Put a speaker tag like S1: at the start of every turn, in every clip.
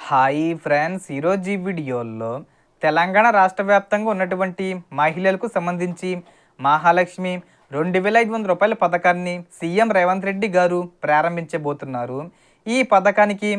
S1: Hi friends, ఈరోజు ఈ వీడియోలో తెలంగాణ రాష్ట్ర వ్యాప్తంగా ఉన్నటువంటి మహిళలకు సంబంధించి మహాలక్ష్మి 2500 రూపాయల పథకాన్ని సీఎం రేవంత్ రెడ్డి గారు ప్రారంభించబోతున్నారు. ఈ పథకానికి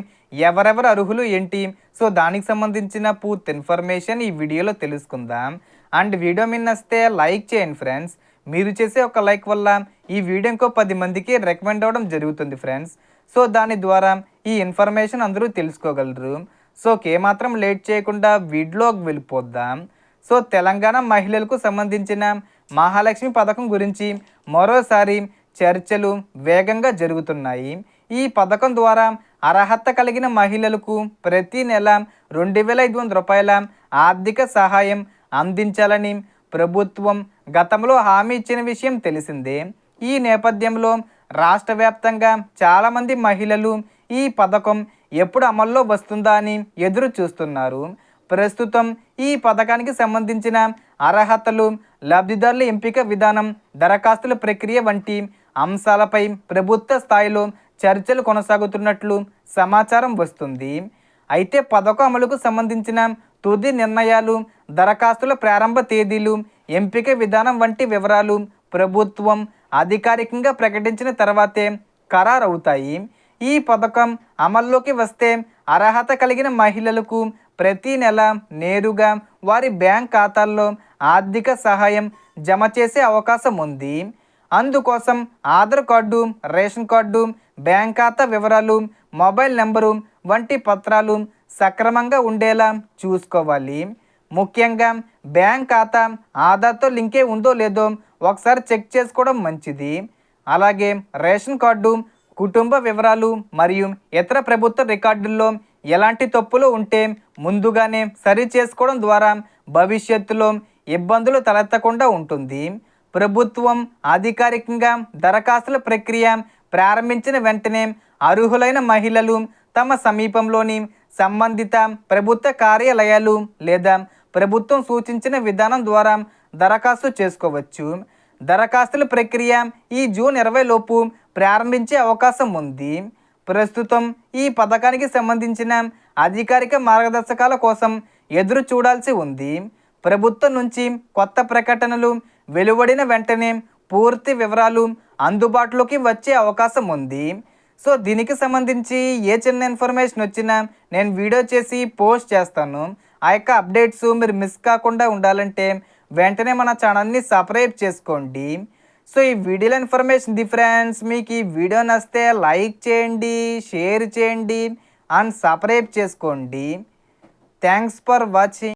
S1: ఎవరెవరు అర్హులు ఏంటి, సో దానికి సంబంధించిన పూర్తి ఇన్ఫర్మేషన్ ఈ వీడియోలో తెలుసుకుందాం. అండ్ వీడియో మీద నచ్చితే లైక్ చేయండి ఫ్రెండ్స్. మీరు చేసే ఒక లైక్ వల్ల ఈ వీడియో ఇంకో 10 మందికి రికమెండ్ అవ్వడం జరుగుతుంది ఫ్రెండ్స్. సో దాని ద్వారా ఈ ఇన్ఫర్మేషన్ అందరూ తెలుసుకోగలరు. సో ఏమాత్రం లేట్ చేయకుండా వీడియోకి వెళ్ళిపోద్దాం. సో తెలంగాణ మహిళలకు సంబంధించిన మహాలక్ష్మి పథకం గురించి మరోసారి చర్చలు వేగంగా జరుగుతున్నాయి. ఈ పథకం ద్వారా అర్హత కలిగిన మహిళలకు ప్రతి నెల 2500 రూపాయల ఆర్థిక సహాయం అందించాలని ప్రభుత్వం గతంలో హామీ ఇచ్చిన విషయం తెలిసిందే. ఈ నేపథ్యంలో రాష్ట్ర వ్యాప్తంగా చాలామంది మహిళలు ఈ పథకం ఎప్పుడు అమల్లో వస్తుందా అని ఎదురు చూస్తున్నారు. ప్రస్తుతం ఈ పథకానికి సంబంధించిన అర్హతలు, లబ్ధిదారుల ఎంపిక విధానం, దరఖాస్తుల ప్రక్రియ వంటి అంశాలపై ప్రభుత్వ స్థాయిలో చర్చలు కొనసాగుతున్నట్లు సమాచారం వస్తుంది. అయితే పథకం అమలుకు సంబంధించిన తుది నిర్ణయాలు, దరఖాస్తుల ప్రారంభ తేదీలు, ఎంపిక విధానం వంటి వివరాలు ప్రభుత్వం అధికారికంగా ప్రకటించిన తర్వాతే ఖరారవుతాయి. ఈ పథకం అమల్లోకి వస్తే అర్హత కలిగిన మహిళలకు ప్రతి నెల నేరుగా వారి బ్యాంక్ ఖాతాల్లో ఆర్థిక సహాయం జమ చేసే అవకాశం ఉంది. అందుకోసం Aadhaar card, ration card, bank ఖాతా వివరాలు, మొబైల్ నెంబరు వంటి పత్రాలు సక్రమంగా ఉండేలా చూసుకోవాలి. ముఖ్యంగా బ్యాంక్ ఖాతా ఆధార్తో లింకే ఉందో లేదో ఒకసారి చెక్ చేసుకోవడం మంచిది. అలాగే రేషన్ కార్డు, కుటుంబ వివరాలు మరియు ఇతర ప్రభుత్వ రికార్డుల్లో ఎలాంటి తప్పులు ఉంటే ముందుగానే సరి చేసుకోవడం ద్వారా భవిష్యత్తులో ఇబ్బందులు తలెత్తకుండా ఉంటుంది. ప్రభుత్వం అధికారికంగా దరఖాస్తుల ప్రక్రియ ప్రారంభించిన వెంటనే అర్హులైన మహిళలు తమ సమీపంలోని సంబంధిత ప్రభుత్వ కార్యాలయాలు లేదా ప్రభుత్వం సూచించిన విధానం ద్వారా దరఖాస్తు చేసుకోవచ్చు. దరఖాస్తుల ప్రక్రియ ఈ జూన్ 20 లోపు ప్రారంభించే అవకాశం ఉంది. ప్రస్తుతం ఈ పథకానికి సంబంధించిన అధికారిక మార్గదర్శకాల కోసం ఎదురు చూడాల్సి ఉంది. ప్రభుత్వం నుంచి కొత్త ప్రకటనలు వెలువడిన వెంటనే పూర్తి వివరాలు అందుబాటులోకి వచ్చే అవకాశం ఉంది. సో దీనికి సంబంధించి ఏ చిన్న ఇన్ఫర్మేషన్ వచ్చినా నేను వీడియో చేసి పోస్ట్ చేస్తాను. ఆ యొక్క అప్డేట్స్ మీరు మిస్ కాకుండా ఉండాలంటే వెంటనే మన ఛానల్ని సబ్స్క్రైబ్ చేసుకోండి. సో ఈ వీడియోలో ఇన్ఫర్మేషన్ ఫ్రెండ్స్, మీకు ఈ వీడియో నచ్చితే లైక్ చేయండి, షేర్ చేయండి అండ్ సబ్స్క్రైబ్ చేసుకోండి. Thanks for watching.